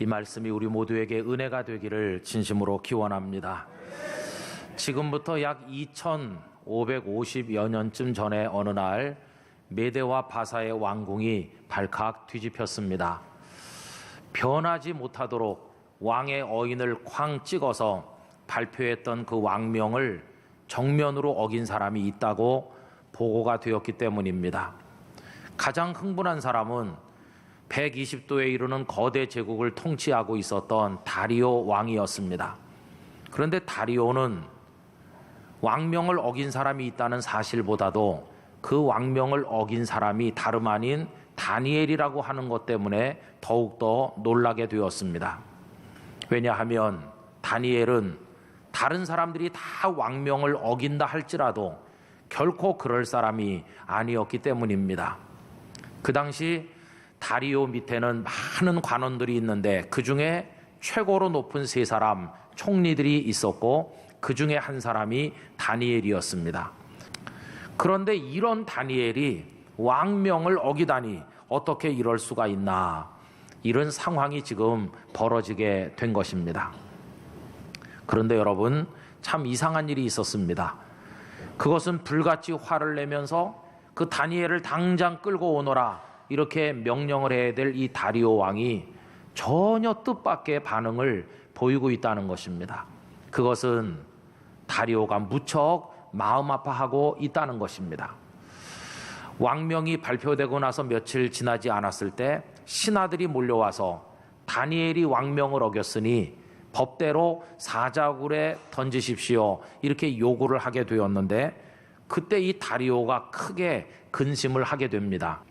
이 말씀이 우리 모두에게 은혜가 되기를 진심으로 기원합니다. 지금부터 약 2550여 년쯤 전에 어느 날 메대와 바사의 왕궁이 발칵 뒤집혔습니다. 변하지 못하도록 왕의 어인을 쾅 찍어서 발표했던 그 왕명을 정면으로 어긴 사람이 있다고 보고가 되었기 때문입니다. 가장 흥분한 사람은 120도에 이르는 거대 제국을 통치하고 있었던 다리오 왕이었습니다. 그런데 다리오는 왕명을 어긴 사람이 있다는 사실보다도 그 왕명을 어긴 사람이 다름 아닌 다니엘이라고 하는 것 때문에 더욱더 놀라게 되었습니다. 왜냐하면 다니엘은 다른 사람들이 다 왕명을 어긴다 할지라도 결코 그럴 사람이 아니었기 때문입니다. 그 당시 다리오 밑에는 많은 관원들이 있는데 그 중에 최고로 높은 세 사람 총리들이 있었고 그 중에 한 사람이 다니엘이었습니다. 그런데 이런 다니엘이 왕명을 어기다니 어떻게 이럴 수가 있나, 이런 상황이 지금 벌어지게 된 것입니다. 그런데 여러분, 참 이상한 일이 있었습니다. 그것은 불같이 화를 내면서 그 다니엘을 당장 끌고 오너라 이렇게 명령을 해야 될 이 다리오 왕이 전혀 뜻밖의 반응을 보이고 있다는 것입니다. 그것은 다리오가 무척 마음 아파하고 있다는 것입니다. 왕명이 발표되고 나서 며칠 지나지 않았을 때 신하들이 몰려와서 다니엘이 왕명을 어겼으니 법대로 사자굴에 던지십시오 이렇게 요구를 하게 되었는데, 그때 이 다리오가 크게 근심을 하게 됩니다.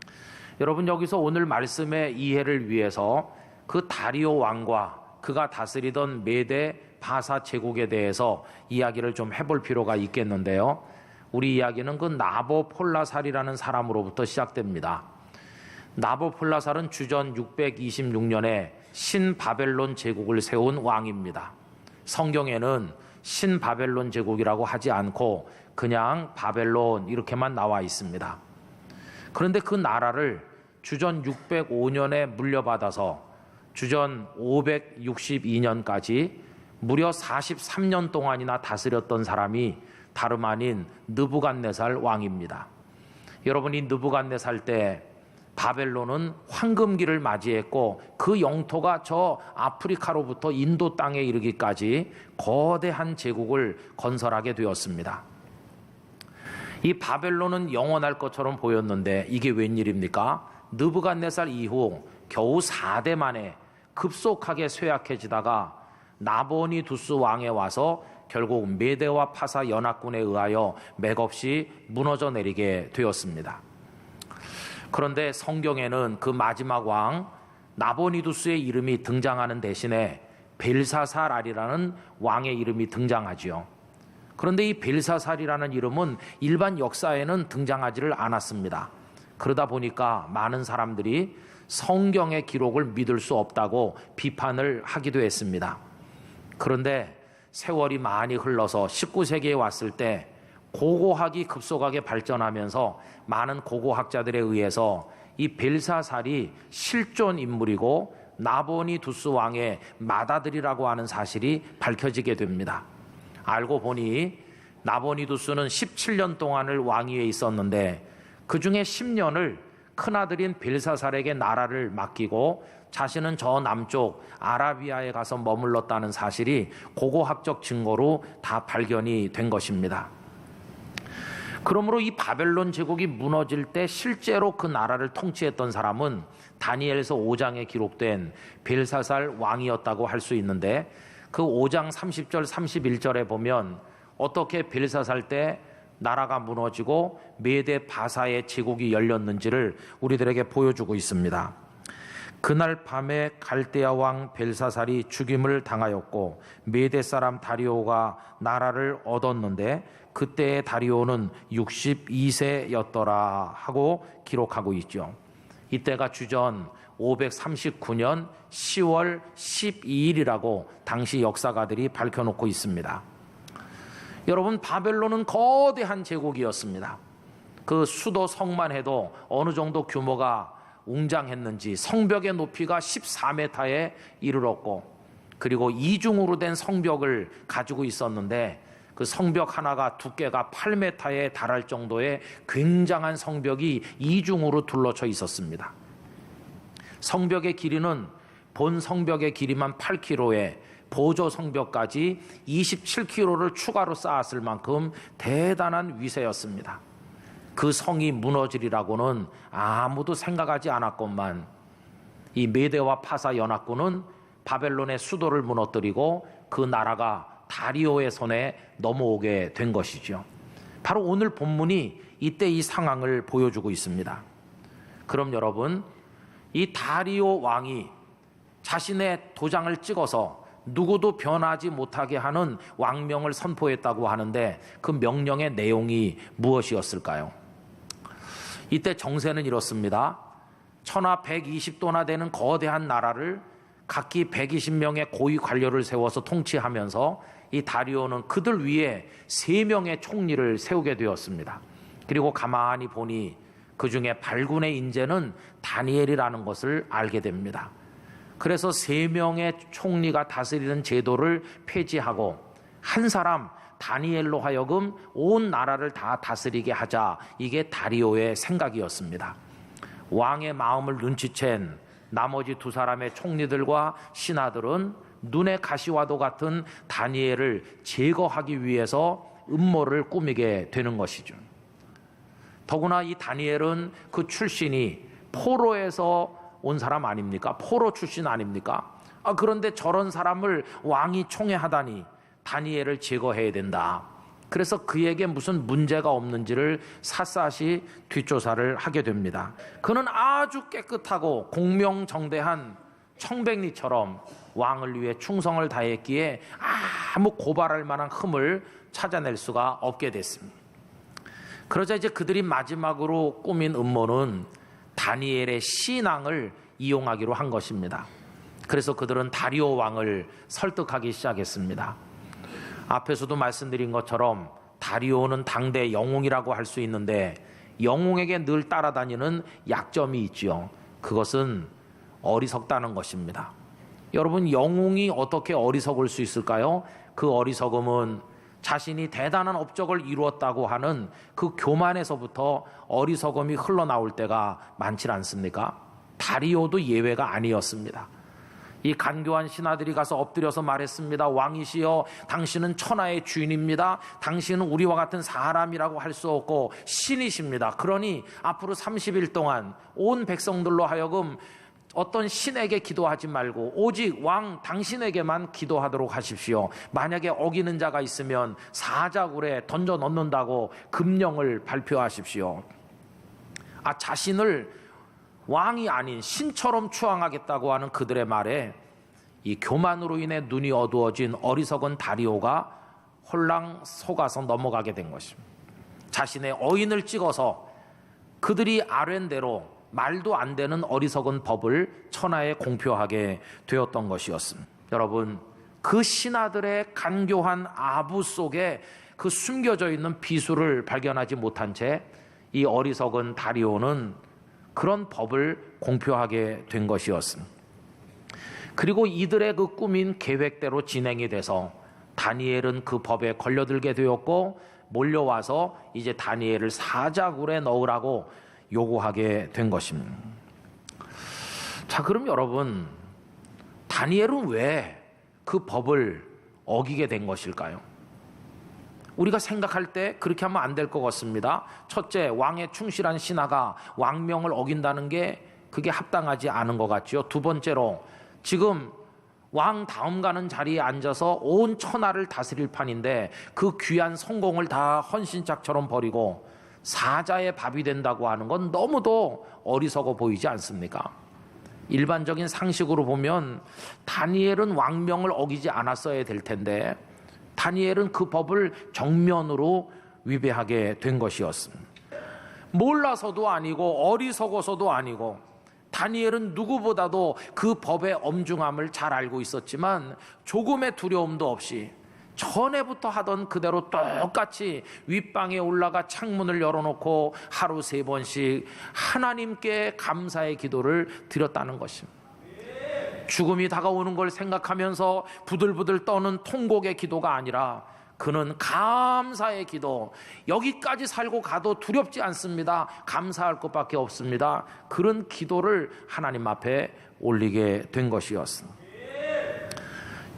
여러분, 여기서 오늘 말씀의 이해를 위해서 그 다리오 왕과 그가 다스리던 메대 바사 제국에 대해서 이야기를 좀 해볼 필요가 있겠는데요. 우리 이야기는 그 나보폴라살이라는 사람으로부터 시작됩니다. 나보폴라살은 주전 626년에 신바벨론 제국을 세운 왕입니다. 성경에는 신바벨론 제국이라고 하지 않고 그냥 바벨론 이렇게만 나와 있습니다. 그런데 그 나라를 주전 605년에 물려받아서 주전 562년까지 무려 43년 동안이나 다스렸던 사람이 다름 아닌 느부갓네살 왕입니다. 여러분이 느부갓네살 때 바벨론은 황금기를 맞이했고 그 영토가 저 아프리카로부터 인도 땅에 이르기까지 거대한 제국을 건설하게 되었습니다. 이 바벨론은 영원할 것처럼 보였는데 이게 웬일입니까? 느부갓네살 이후 겨우 4대 만에 급속하게 쇠약해지다가 나보니두스 왕에 와서 결국 메대와 파사 연합군에 의하여 맥없이 무너져 내리게 되었습니다. 그런데 성경에는 그 마지막 왕 나보니두스의 이름이 등장하는 대신에 벨사살이라는 왕의 이름이 등장하지요. 그런데 이 벨사살이라는 이름은 일반 역사에는 등장하지를 않았습니다. 그러다 보니까 많은 사람들이 성경의 기록을 믿을 수 없다고 비판을 하기도 했습니다. 그런데 세월이 많이 흘러서 19세기에 왔을 때 고고학이 급속하게 발전하면서 많은 고고학자들에 의해서 이 벨사살이 실존 인물이고 나보니두스 왕의 맏아들이라고 하는 사실이 밝혀지게 됩니다. 알고 보니 나보니두스는 17년 동안을 왕위에 있었는데 그 중에 10년을 큰아들인 벨사살에게 나라를 맡기고 자신은 저 남쪽 아라비아에 가서 머물렀다는 사실이 고고학적 증거로 다 발견이 된 것입니다. 그러므로 이 바벨론 제국이 무너질 때 실제로 그 나라를 통치했던 사람은 다니엘서 5장에 기록된 벨사살 왕이었다고 할 수 있는데, 그 5장 30절 31절에 보면 어떻게 벨사살 때 나라가 무너지고 메대 바사의 제국이 열렸는지를 우리들에게 보여주고 있습니다. 그날 밤에 갈대아 왕 벨사살이 죽임을 당하였고 메대 사람 다리오가 나라를 얻었는데 그때의 다리오는 62세였더라 하고 기록하고 있죠. 이때가 주전 539년 10월 12일이라고 당시 역사가들이 밝혀놓고 있습니다. 여러분, 바벨론은 거대한 제국이었습니다. 그 수도 성만 해도 어느 정도 규모가 웅장했는지 성벽의 높이가 14m에 이르렀고, 그리고 이중으로 된 성벽을 가지고 있었는데 그 성벽 하나가 두께가 8m에 달할 정도의 굉장한 성벽이 이중으로 둘러쳐 있었습니다. 성벽의 길이는 본 성벽의 길이만 8km에 보조 성벽까지 27km를 추가로 쌓았을 만큼 대단한 위세였습니다. 그 성이 무너지리라고는 아무도 생각하지 않았건만 이 메대와 파사 연합군은 바벨론의 수도를 무너뜨리고 그 나라가 다리오의 손에 넘어오게 된 것이죠. 바로 오늘 본문이 이때 이 상황을 보여주고 있습니다. 그럼 여러분, 이 다리오 왕이 자신의 도장을 찍어서 누구도 변하지 못하게 하는 왕명을 선포했다고 하는데 그 명령의 내용이 무엇이었을까요? 이때 정세는 이렇습니다. 천하 120도나 되는 거대한 나라를 각기 120명의 고위 관료를 세워서 통치하면서 이 다리오는 그들 위에 3명의 총리를 세우게 되었습니다. 그리고 가만히 보니 그 중에 발군의 인재는 다니엘이라는 것을 알게 됩니다. 그래서 3명의 총리가 다스리는 제도를 폐지하고 한 사람 다니엘로 하여금 온 나라를 다 다스리게 하자, 이게 다리오의 생각이었습니다. 왕의 마음을 눈치챈 나머지 2사람의 총리들과 신하들은 눈의 가시와도 같은 다니엘을 제거하기 위해서 음모를 꾸미게 되는 것이죠. 더구나 이 다니엘은 그 출신이 포로에서 온 사람 아닙니까? 포로 출신 아닙니까? 그런데 저런 사람을 왕이 총애하다니 다니엘을 제거해야 된다. 그래서 그에게 무슨 문제가 없는지를 샅샅이 뒷조사를 하게 됩니다. 그는 아주 깨끗하고 공명정대한 청백리처럼 왕을 위해 충성을 다했기에 아무 고발할 만한 흠을 찾아낼 수가 없게 됐습니다. 그러자 이제 그들이 마지막으로 꾸민 음모는 다니엘의 신앙을 이용하기로 한 것입니다. 그래서 그들은 다리오 왕을 설득하기 시작했습니다. 앞에서도 말씀드린 것처럼 다리오는 당대 영웅이라고 할 수 있는데 영웅에게 늘 따라다니는 약점이 있죠. 그것은 어리석다는 것입니다. 여러분, 영웅이 어떻게 어리석을 수 있을까요? 그 어리석음은 자신이 대단한 업적을 이루었다고 하는 그 교만에서부터 어리석음이 흘러나올 때가 많지 않습니까? 다리오도 예외가 아니었습니다. 이 간교한 신하들이 가서 엎드려서 말했습니다. 왕이시여, 당신은 천하의 주인입니다. 당신은 우리와 같은 사람이라고 할 수 없고 신이십니다. 그러니 앞으로 30일 동안 온 백성들로 하여금 어떤 신에게 기도하지 말고 오직 왕 당신에게만 기도하도록 하십시오. 만약에 어기는 자가 있으면 사자굴에 던져 넣는다고 금령을 발표하십시오. 자신을 왕이 아닌 신처럼 추앙하겠다고 하는 그들의 말에 이 교만으로 인해 눈이 어두워진 어리석은 다리오가 홀랑 속아서 넘어가게 된 것입니다. 자신의 어인을 찍어서 그들이 아뢰는 대로 말도 안 되는 어리석은 법을 천하에 공표하게 되었던 것이었습니다. 여러분, 그 신하들의 간교한 아부 속에 그 숨겨져 있는 비수를 발견하지 못한 채 이 어리석은 다리오는 그런 법을 공표하게 된 것이었습니다. 그리고 이들의 그 꾸민 계획대로 진행이 돼서 다니엘은 그 법에 걸려들게 되었고 몰려와서 이제 다니엘을 사자굴에 넣으라고 요구하게 된 것입니다. 자, 그럼 여러분, 다니엘은 왜 그 법을 어기게 된 것일까요? 우리가 생각할 때 그렇게 하면 안 될 것 같습니다. 첫째, 왕의 충실한 신하가 왕명을 어긴다는 게 그게 합당하지 않은 것 같죠. 두 번째로, 지금 왕 다음 가는 자리에 앉아서 온 천하를 다스릴 판인데 그 귀한 성공을 다 헌신짝처럼 버리고 사자의 밥이 된다고 하는 건 너무도 어리석어 보이지 않습니까? 일반적인 상식으로 보면 다니엘은 왕명을 어기지 않았어야 될 텐데 다니엘은 그 법을 정면으로 위배하게 된 것이었습니다. 몰라서도 아니고 어리석어서도 아니고 다니엘은 누구보다도 그 법의 엄중함을 잘 알고 있었지만 조금의 두려움도 없이 전에부터 하던 그대로 똑같이 윗방에 올라가 창문을 열어놓고 하루 3번씩 하나님께 감사의 기도를 드렸다는 것입니다. 죽음이 다가오는 걸 생각하면서 부들부들 떠는 통곡의 기도가 아니라 그는 감사의 기도, 여기까지 살고 가도 두렵지 않습니다. 감사할 것밖에 없습니다. 그런 기도를 하나님 앞에 올리게 된 것이었습니다.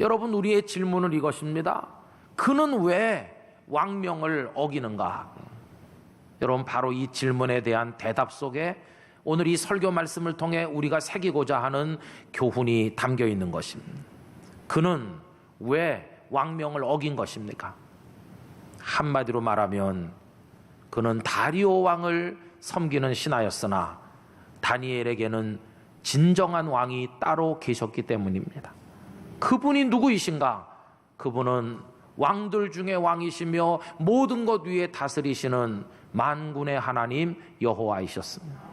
여러분, 우리의 질문은 이것입니다. 그는 왜 왕명을 어기는가? 여러분, 바로 이 질문에 대한 대답 속에 오늘 이 설교 말씀을 통해 우리가 새기고자 하는 교훈이 담겨 있는 것입니다. 그는 왜 왕명을 어긴 것입니까? 한마디로 말하면 그는 다리오 왕을 섬기는 신하였으나 다니엘에게는 진정한 왕이 따로 계셨기 때문입니다. 그분이 누구이신가? 그분은 왕들 중에 왕이시며 모든 것 위에 다스리시는 만군의 하나님 여호와이셨습니다.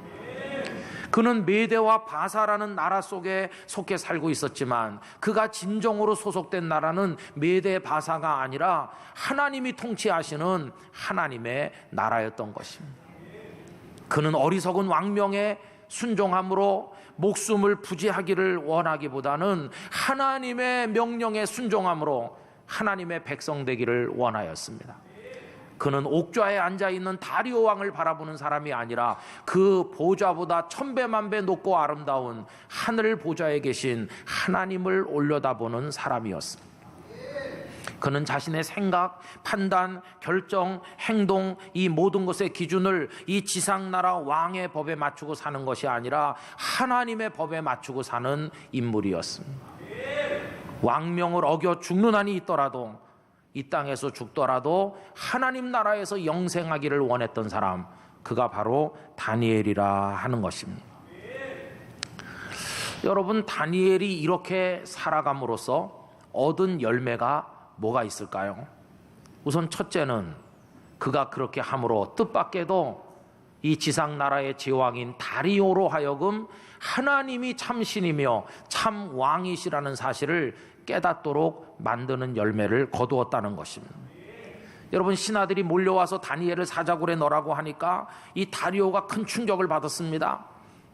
그는 메대와 바사라는 나라 속에 속해 살고 있었지만 그가 진정으로 소속된 나라는 메대 바사가 아니라 하나님이 통치하시는 하나님의 나라였던 것입니다. 그는 어리석은 왕명에 순종함으로 목숨을 부지하기를 원하기보다는 하나님의 명령에 순종함으로 하나님의 백성 되기를 원하였습니다. 그는 옥좌에 앉아있는 다리오 왕을 바라보는 사람이 아니라 그 보좌보다 1000배만배 높고 아름다운 하늘 보좌에 계신 하나님을 올려다보는 사람이었습니다. 그는 자신의 생각, 판단, 결정, 행동, 이 모든 것의 기준을 이 지상나라 왕의 법에 맞추고 사는 것이 아니라 하나님의 법에 맞추고 사는 인물이었습니다. 왕명을 어겨 죽는 한이 있더라도 이 땅에서 죽더라도 하나님 나라에서 영생하기를 원했던 사람, 그가 바로 다니엘이라 하는 것입니다. 여러분, 다니엘이 이렇게 살아감으로써 얻은 열매가 뭐가 있을까요? 우선 첫째는 그가 그렇게 함으로 뜻밖에도 이 지상나라의 제왕인 다리오로 하여금 하나님이 참 신이며 참 왕이시라는 사실을 깨닫도록 만드는 열매를 거두었다는 것입니다. 여러분, 신하들이 몰려와서 다니엘을 사자굴에 넣으라고 하니까 이 다리오가 큰 충격을 받았습니다.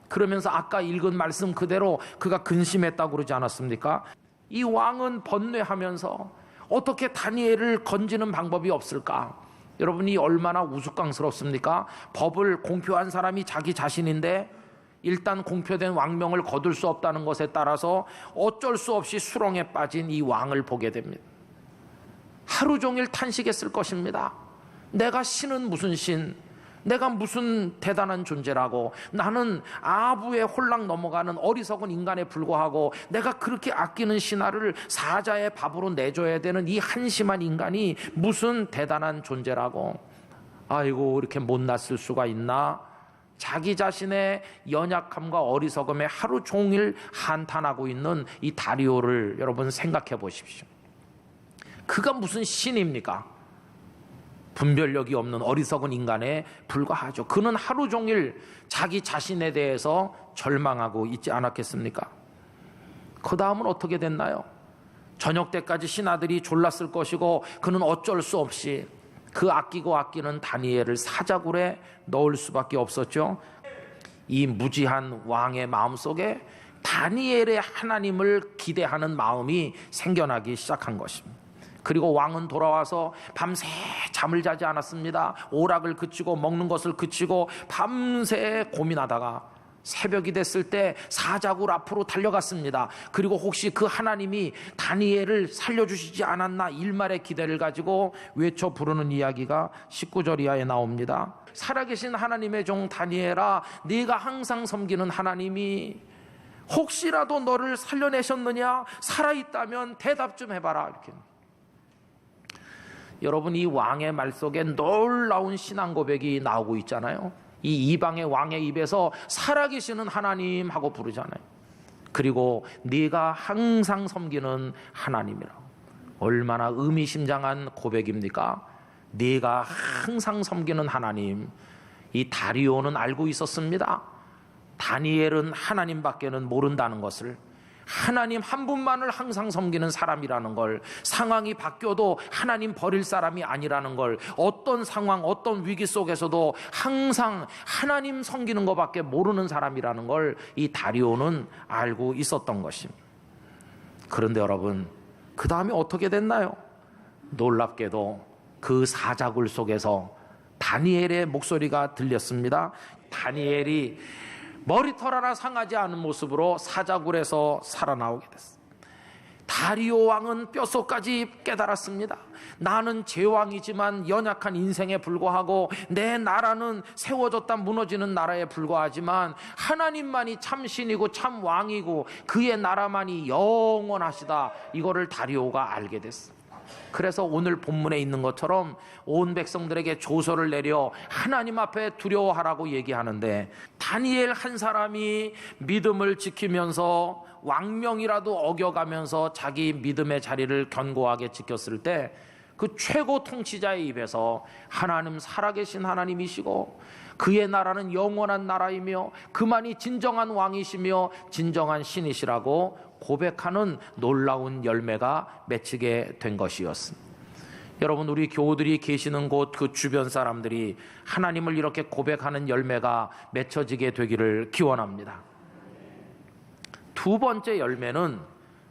그러면서 아까 읽은 말씀 그대로 그가 근심했다고 그러지 않았습니까? 이 왕은 번뇌하면서 어떻게 다니엘을 건지는 방법이 없을까? 여러분이 얼마나 우스꽝스럽습니까? 법을 공표한 사람이 자기 자신인데 일단 공표된 왕명을 거둘 수 없다는 것에 따라서 어쩔 수 없이 수렁에 빠진 이 왕을 보게 됩니다. 하루 종일 탄식했을 것입니다. 내가 신은 무슨 신, 내가 무슨 대단한 존재라고, 나는 아부에 홀랑 넘어가는 어리석은 인간에 불과하고 내가 그렇게 아끼는 신하를 사자의 밥으로 내줘야 되는 이 한심한 인간이 무슨 대단한 존재라고, 아이고 이렇게 못났을 수가 있나. 자기 자신의 연약함과 어리석음에 하루 종일 한탄하고 있는 이 다리오를 여러분 생각해 보십시오. 그가 무슨 신입니까? 분별력이 없는 어리석은 인간에 불과하죠. 그는 하루 종일 자기 자신에 대해서 절망하고 있지 않았겠습니까? 그 다음은 어떻게 됐나요? 저녁 때까지 신하들이 졸랐을 것이고 그는 어쩔 수 없이 그 아끼고 아끼는 다니엘을 사자굴에 넣을 수밖에 없었죠. 이 무지한 왕의 마음속에 다니엘의 하나님을 기대하는 마음이 생겨나기 시작한 것입니다. 그리고 왕은 돌아와서 밤새 잠을 자지 않았습니다. 오락을 그치고 먹는 것을 그치고 밤새 고민하다가 새벽이 됐을 때 사자굴 앞으로 달려갔습니다. 그리고 혹시 그 하나님이 다니엘을 살려주시지 않았나 일말의 기대를 가지고 외쳐 부르는 이야기가 19절 이하에 나옵니다. 살아계신 하나님의 종 다니엘아, 네가 항상 섬기는 하나님이 혹시라도 너를 살려내셨느냐? 살아있다면 대답 좀 해봐라. 이렇게. 여러분, 이 왕의 말 속에 놀라운 신앙 고백이 나오고 있잖아요. 이 이방의 왕의 입에서 살아계시는 하나님 하고 부르잖아요. 그리고 네가 항상 섬기는 하나님이라고. 얼마나 의미심장한 고백입니까? 네가 항상 섬기는 하나님. 이 다리오는 알고 있었습니다. 다니엘은 하나님밖에는 모른다는 것을. 하나님 한 분만을 항상 섬기는 사람이라는 걸, 상황이 바뀌어도 하나님 버릴 사람이 아니라는 걸, 어떤 상황 어떤 위기 속에서도 항상 하나님 섬기는 것밖에 모르는 사람이라는 걸 이 다리오는 알고 있었던 것입니다. 그런데 여러분, 그 다음에 어떻게 됐나요? 놀랍게도 그 사자굴 속에서 다니엘의 목소리가 들렸습니다. 다니엘이 머리털 하나 상하지 않은 모습으로 사자굴에서 살아나오게 됐습니다. 다리오 왕은 뼛속까지 깨달았습니다. 나는 제왕이지만 연약한 인생에 불과하고 내 나라는 세워졌다 무너지는 나라에 불과하지만 하나님만이 참 신이고 참 왕이고 그의 나라만이 영원하시다. 이거를 다리오가 알게 됐습니다. 그래서 오늘 본문에 있는 것처럼 온 백성들에게 조서를 내려 하나님 앞에 두려워하라고 얘기하는데, 다니엘 한 사람이 믿음을 지키면서 왕명이라도 어겨가면서 자기 믿음의 자리를 견고하게 지켰을 때 그 최고 통치자의 입에서 하나님 살아계신 하나님이시고 그의 나라는 영원한 나라이며 그만이 진정한 왕이시며 진정한 신이시라고 고백하는 놀라운 열매가 맺히게 된 것이었습니다. 여러분, 우리 교우들이 계시는 곳 그 주변 사람들이 하나님을 이렇게 고백하는 열매가 맺혀지게 되기를 기원합니다. 두 번째 열매는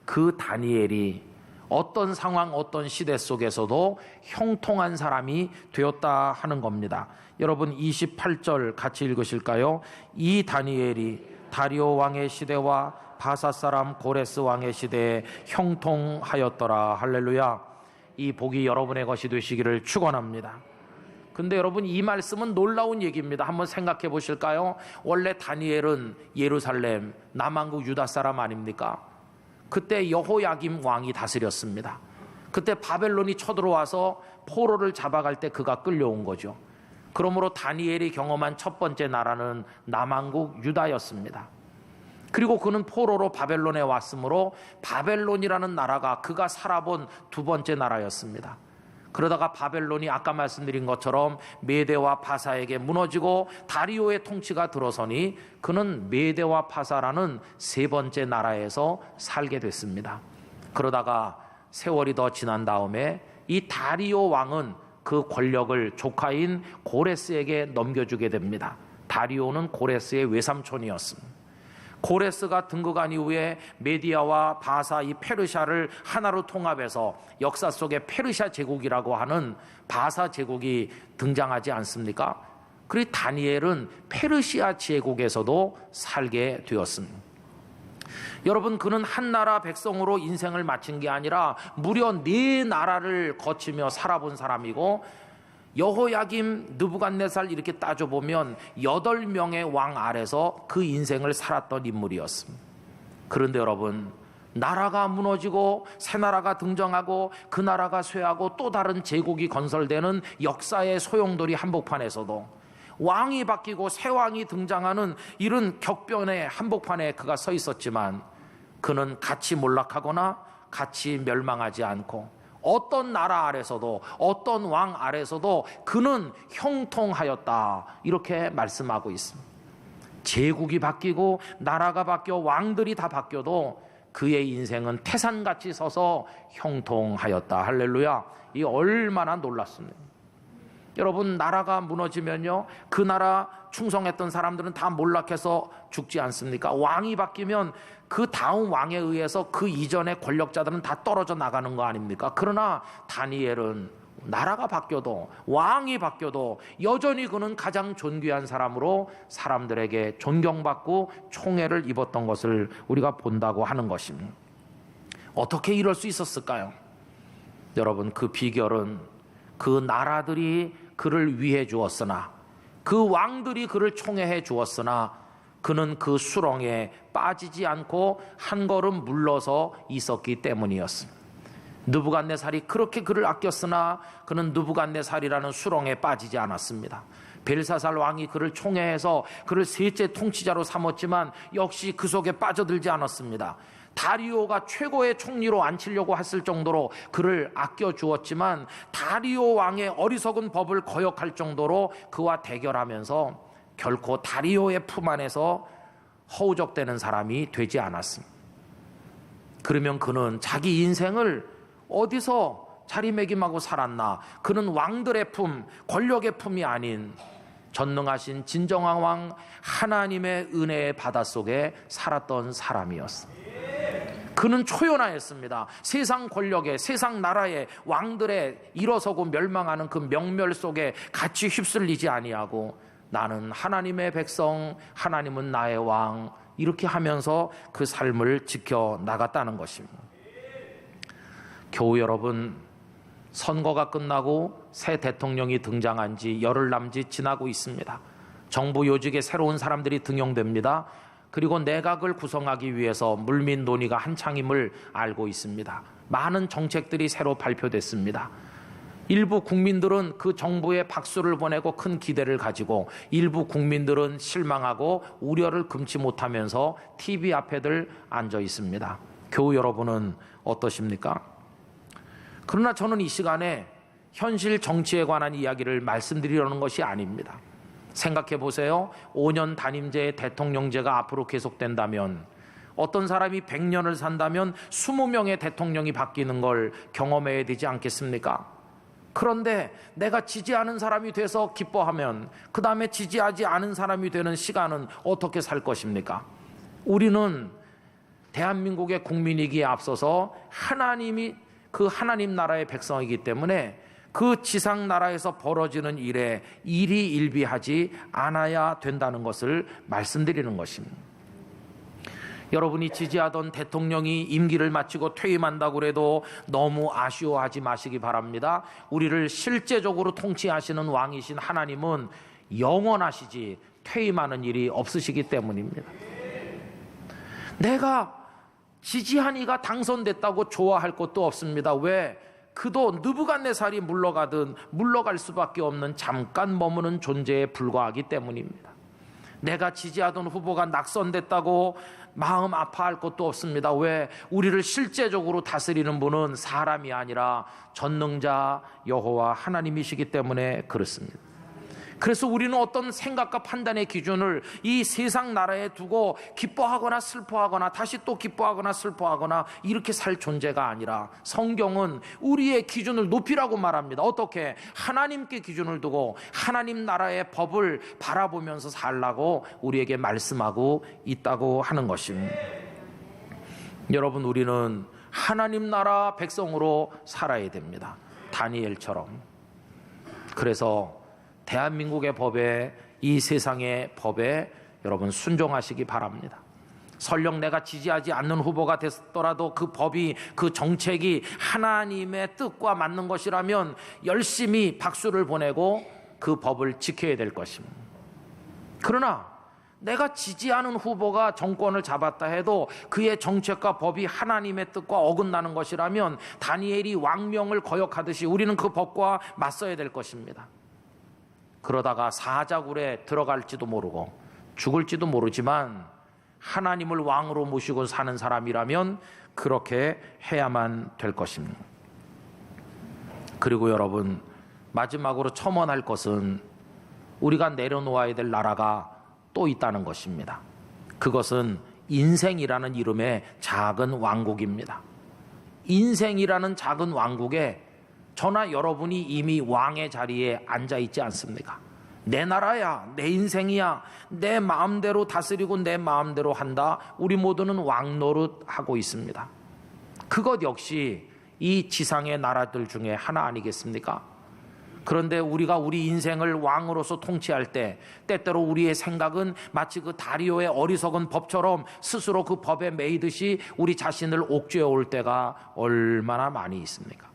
그 다니엘이 어떤 상황 어떤 시대 속에서도 형통한 사람이 되었다 하는 겁니다. 여러분 28절 같이 읽으실까요? 이 다니엘이 다리오 왕의 시대와 바사 사람 고레스 왕의 시대에 형통하였더라. 할렐루야. 이 복이 여러분의 것이 되시기를 축원합니다. 근데 여러분, 이 말씀은 놀라운 얘기입니다. 한번 생각해 보실까요? 원래 다니엘은 예루살렘 남왕국 유다 사람 아닙니까? 그때 여호야김 왕이 다스렸습니다. 그때 바벨론이 쳐들어와서 포로를 잡아갈 때 그가 끌려온 거죠. 그러므로 다니엘이 경험한 첫 번째 나라는 남왕국 유다였습니다. 그리고 그는 포로로 바벨론에 왔으므로 바벨론이라는 나라가 그가 살아본 두 번째 나라였습니다. 그러다가 바벨론이 아까 말씀드린 것처럼 메대와 바사에게 무너지고 다리오의 통치가 들어서니 그는 메대와 바사라는 세 번째 나라에서 살게 됐습니다. 그러다가 세월이 더 지난 다음에 이 다리오 왕은 그 권력을 조카인 고레스에게 넘겨주게 됩니다. 다리오는 고레스의 외삼촌이었습니다. 고레스가 등극한 이후에 메디아와 바사 이 페르시아를 하나로 통합해서 역사 속에 페르시아 제국이라고 하는 바사 제국이 등장하지 않습니까? 그리고 다니엘은 페르시아 제국에서도 살게 되었습니다. 여러분, 그는 한 나라 백성으로 인생을 마친 게 아니라 무려 4나라를 거치며 살아본 사람이고, 여호야김, 느부갓네살 이렇게 따져보면 8명의 왕 아래서 그 인생을 살았던 인물이었습니다. 그런데 여러분, 나라가 무너지고 새 나라가 등장하고 그 나라가 쇠하고 또 다른 제국이 건설되는 역사의 소용돌이 한복판에서도 왕이 바뀌고 새 왕이 등장하는 이런 격변의 한복판에 그가 서 있었지만 그는 같이 몰락하거나 같이 멸망하지 않고 어떤 나라 아래서도 어떤 왕 아래서도 그는 형통하였다, 이렇게 말씀하고 있습니다. 제국이 바뀌고 나라가 바뀌어 왕들이 다 바뀌어도 그의 인생은 태산같이 서서 형통하였다. 할렐루야. 이 얼마나 놀랐습니다. 여러분, 나라가 무너지면요, 그 나라 충성했던 사람들은 다 몰락해서 죽지 않습니까? 왕이 바뀌면 그 다음 왕에 의해서 그 이전의 권력자들은 다 떨어져 나가는 거 아닙니까? 그러나 다니엘은 나라가 바뀌어도 왕이 바뀌어도 여전히 그는 가장 존귀한 사람으로 사람들에게 존경받고 총애를 입었던 것을 우리가 본다고 하는 것입니다. 어떻게 이럴 수 있었을까요? 여러분, 그 비결은 그 나라들이 그를 위해 주었으나, 그 왕들이 그를 총애해 주었으나 그는 그 수렁에 빠지지 않고 한 걸음 물러서 있었기 때문이었습니다. 느부갓네살이 그렇게 그를 아꼈으나 그는 느부갓네살이라는 수렁에 빠지지 않았습니다. 벨사살 왕이 그를 총애해서 그를 셋째 통치자로 삼았지만 역시 그 속에 빠져들지 않았습니다. 다리오가 최고의 총리로 앉히려고 했을 정도로 그를 아껴주었지만 다리오 왕의 어리석은 법을 거역할 정도로 그와 대결하면서 결코 다리오의 품 안에서 허우적대는 사람이 되지 않았습니다. 그러면 그는 자기 인생을 어디서 자리매김하고 살았나? 그는 왕들의 품, 권력의 품이 아닌 전능하신 진정한 왕 하나님의 은혜의 바닷속에 살았던 사람이었어. 그는 초연하였습니다. 세상 권력에, 세상 나라의 왕들의 일어서고 멸망하는 그 명멸 속에 같이 휩쓸리지 아니하고 나는 하나님의 백성, 하나님은 나의 왕, 이렇게 하면서 그 삶을 지켜나갔다는 것입니다. 교우 여러분, 선거가 끝나고 새 대통령이 등장한 지 열흘 남짓 지나고 있습니다. 정부 요직에 새로운 사람들이 등용됩니다. 그리고 내각을 구성하기 위해서 물밑 논의가 한창임을 알고 있습니다. 많은 정책들이 새로 발표됐습니다. 일부 국민들은 그 정부에 박수를 보내고 큰 기대를 가지고, 일부 국민들은 실망하고 우려를 금치 못하면서 TV 앞에들 앉아 있습니다. 교우 여러분은 어떠십니까? 그러나 저는 이 시간에 현실 정치에 관한 이야기를 말씀드리려는 것이 아닙니다. 생각해 보세요. 5년 단임제 대통령제가 앞으로 계속된다면, 어떤 사람이 100년을 산다면 20명의 대통령이 바뀌는 걸 경험해야 되지 않겠습니까? 그런데 내가 지지하는 사람이 돼서 기뻐하면 그 다음에 지지하지 않은 사람이 되는 시간은 어떻게 살 것입니까? 우리는 대한민국의 국민이기에 앞서서 하나님이 그 하나님 나라의 백성이기 때문에 그 지상 나라에서 벌어지는 일에 일희일비하지 않아야 된다는 것을 말씀드리는 것입니다. 여러분이 지지하던 대통령이 임기를 마치고 퇴임한다고 해도 너무 아쉬워하지 마시기 바랍니다. 우리를 실제적으로 통치하시는 왕이신 하나님은 영원하시지 퇴임하는 일이 없으시기 때문입니다. 내가 지지한 이가 당선됐다고 좋아할 것도 없습니다. 왜? 그도 느부갓네살이 물러가든 물러갈 수밖에 없는 잠깐 머무는 존재에 불과하기 때문입니다. 내가 지지하던 후보가 낙선됐다고 마음 아파할 것도 없습니다. 왜? 우리를 실제적으로 다스리는 분은 사람이 아니라 전능자 여호와 하나님이시기 때문에 그렇습니다. 그래서 우리는 어떤 생각과 판단의 기준을 이 세상 나라에 두고 기뻐하거나 슬퍼하거나 다시 또 기뻐하거나 슬퍼하거나 이렇게 살 존재가 아니라, 성경은 우리의 기준을 높이라고 말합니다. 어떻게? 하나님께 기준을 두고 하나님 나라의 법을 바라보면서 살라고 우리에게 말씀하고 있다고 하는 것입니다. 여러분, 우리는 하나님 나라 백성으로 살아야 됩니다. 다니엘처럼. 그래서 대한민국의 법에, 이 세상의 법에 여러분 순종하시기 바랍니다. 설령 내가 지지하지 않는 후보가 됐더라도 그 법이, 그 정책이 하나님의 뜻과 맞는 것이라면 열심히 박수를 보내고 그 법을 지켜야 될 것입니다. 그러나 내가 지지하는 후보가 정권을 잡았다 해도 그의 정책과 법이 하나님의 뜻과 어긋나는 것이라면 다니엘이 왕명을 거역하듯이 우리는 그 법과 맞서야 될 것입니다. 그러다가 사자굴에 들어갈지도 모르고 죽을지도 모르지만 하나님을 왕으로 모시고 사는 사람이라면 그렇게 해야만 될 것입니다. 그리고 여러분, 마지막으로 첨언할 것은 우리가 내려놓아야 될 나라가 또 있다는 것입니다. 그것은 인생이라는 이름의 작은 왕국입니다. 인생이라는 작은 왕국에 저나 여러분이 이미 왕의 자리에 앉아 있지 않습니까? 내 나라야, 내 인생이야, 내 마음대로 다스리고 내 마음대로 한다. 우리 모두는 왕 노릇하고 있습니다. 그것 역시 이 지상의 나라들 중에 하나 아니겠습니까? 그런데 우리가 우리 인생을 왕으로서 통치할 때 때때로 우리의 생각은 마치 그 다리오의 어리석은 법처럼 스스로 그 법에 매이듯이 우리 자신을 옥죄어 올 때가 얼마나 많이 있습니까?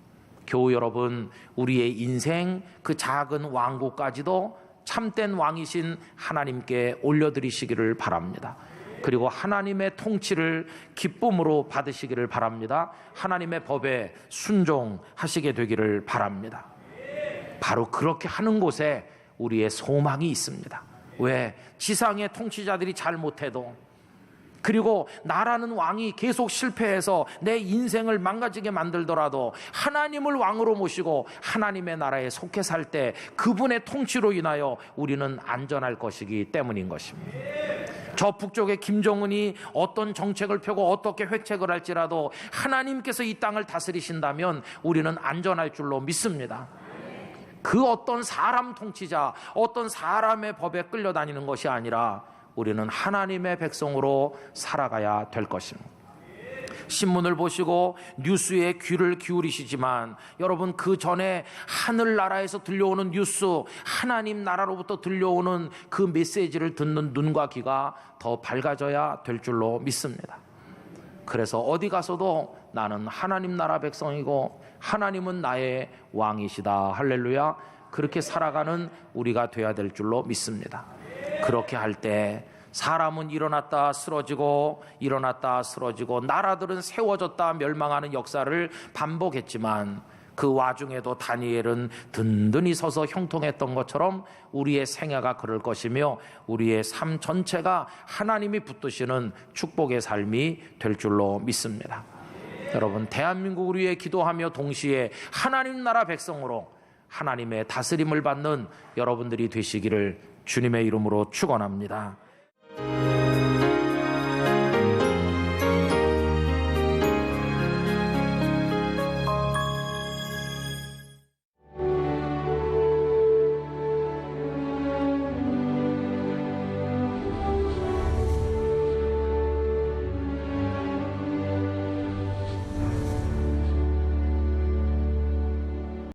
교우 여러분, 우리의 인생 그 작은 왕국까지도 참된 왕이신 하나님께 올려드리시기를 바랍니다. 그리고 하나님의 통치를 기쁨으로 받으시기를 바랍니다. 하나님의 법에 순종하시게 되기를 바랍니다. 바로 그렇게 하는 곳에 우리의 소망이 있습니다. 왜? 지상의 통치자들이 잘못해도, 그리고 나라는 왕이 계속 실패해서 내 인생을 망가지게 만들더라도 하나님을 왕으로 모시고 하나님의 나라에 속해 살 때 그분의 통치로 인하여 우리는 안전할 것이기 때문인 것입니다. 저 북쪽의 김정은이 어떤 정책을 펴고 어떻게 회책을 할지라도 하나님께서 이 땅을 다스리신다면 우리는 안전할 줄로 믿습니다. 그 어떤 사람 통치자, 어떤 사람의 법에 끌려다니는 것이 아니라 우리는 하나님의 백성으로 살아가야 될 것입니다. 신문을 보시고 뉴스에 귀를 기울이시지만 여러분, 그 전에 하늘나라에서 들려오는 뉴스, 하나님 나라로부터 들려오는 그 메시지를 듣는 눈과 귀가 더 밝아져야 될 줄로 믿습니다. 그래서 어디 가서도 나는 하나님 나라 백성이고 하나님은 나의 왕이시다, 할렐루야, 그렇게 살아가는 우리가 돼야 될 줄로 믿습니다. 그렇게 할 때 사람은 일어났다 쓰러지고 일어났다 쓰러지고 나라들은 세워졌다 멸망하는 역사를 반복했지만 그 와중에도 다니엘은 든든히 서서 형통했던 것처럼 우리의 생애가 그럴 것이며 우리의 삶 전체가 하나님이 붙드시는 축복의 삶이 될 줄로 믿습니다. 여러분, 대한민국을 위해 기도하며 동시에 하나님 나라 백성으로 하나님의 다스림을 받는 여러분들이 되시기를 주님의 이름으로 축원합니다.